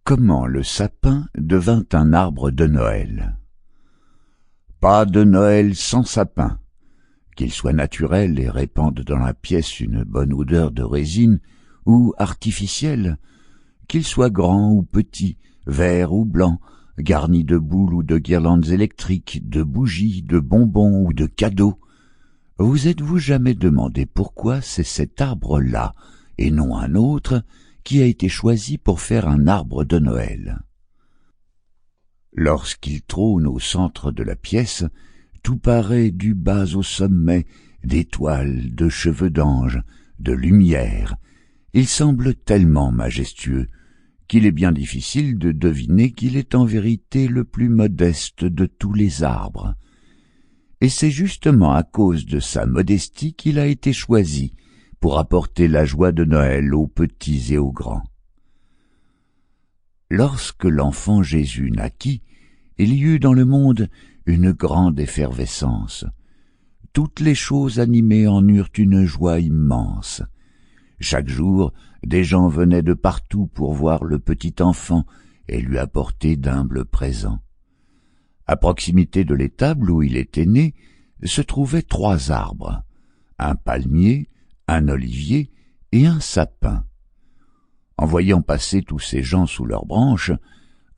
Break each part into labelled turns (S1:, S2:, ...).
S1: Comment le sapin devint un arbre de Noël. Pas de Noël sans sapin. Qu'il soit naturel et répande dans la pièce une bonne odeur de résine, ou artificiel, qu'il soit grand ou petit, vert ou blanc, garni de boules ou de guirlandes électriques, de bougies, de bonbons ou de cadeaux, vous êtes-vous jamais demandé pourquoi c'est cet arbre-là, et non un autre, qui a été choisi pour faire un arbre de Noël? Lorsqu'il trône au centre de la pièce, tout paraît du bas au sommet d'étoiles, de cheveux d'ange, de lumière. Il semble tellement majestueux qu'il est bien difficile de deviner qu'il est en vérité le plus modeste de tous les arbres. Et c'est justement à cause de sa modestie qu'il a été choisi pour apporter la joie de Noël aux petits et aux grands. Lorsque l'enfant Jésus naquit, il y eut dans le monde une grande effervescence. Toutes les choses animées en eurent une joie immense. Chaque jour, des gens venaient de partout pour voir le petit enfant et lui apporter d'humbles présents. À proximité de l'étable où il était né, se trouvaient 3 arbres, un palmier, un olivier et un sapin. En voyant passer tous ces gens sous leurs branches,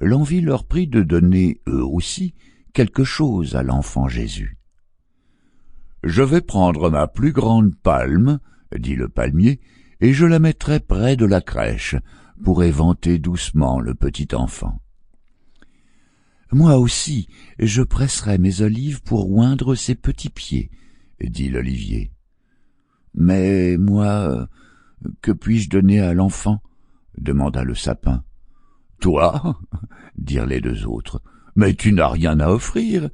S1: l'envie leur prit de donner, eux aussi, quelque chose à l'enfant Jésus. « Je vais prendre ma plus grande palme, dit le palmier, et je la mettrai près de la crèche, pour éventer doucement le petit enfant. Moi aussi, je presserai mes olives pour oindre ses petits pieds, dit l'olivier. Mais moi, que puis-je donner à l'enfant? Demanda le sapin. Toi, dirent les 2 autres, mais tu n'as rien à offrir.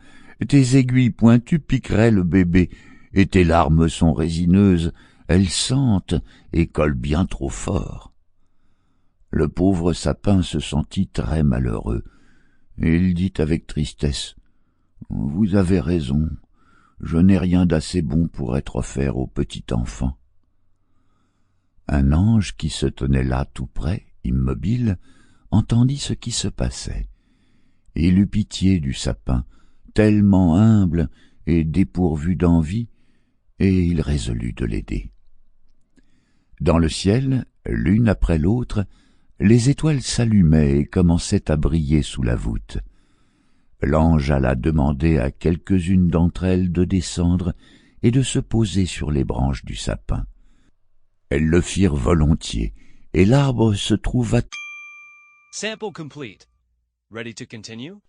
S1: Tes aiguilles pointues piqueraient le bébé, et tes larmes sont résineuses, elles sentent et collent bien trop fort. Le pauvre sapin se sentit très malheureux, et il dit avec tristesse, « Vous avez raison, je n'ai rien d'assez bon pour être offert au petit enfant. » Un ange qui se tenait là tout près, immobile, entendit ce qui se passait. Il eut pitié du sapin, tellement humble et dépourvu d'envie, et il résolut de l'aider. Dans le ciel, l'une après l'autre, les étoiles s'allumaient et commençaient à briller sous la voûte. L'ange alla demander à quelques-unes d'entre elles de descendre et de se poser sur les branches du sapin. Elles le firent volontiers, et l'arbre se trouva...
S2: Sample complete. Ready to continue?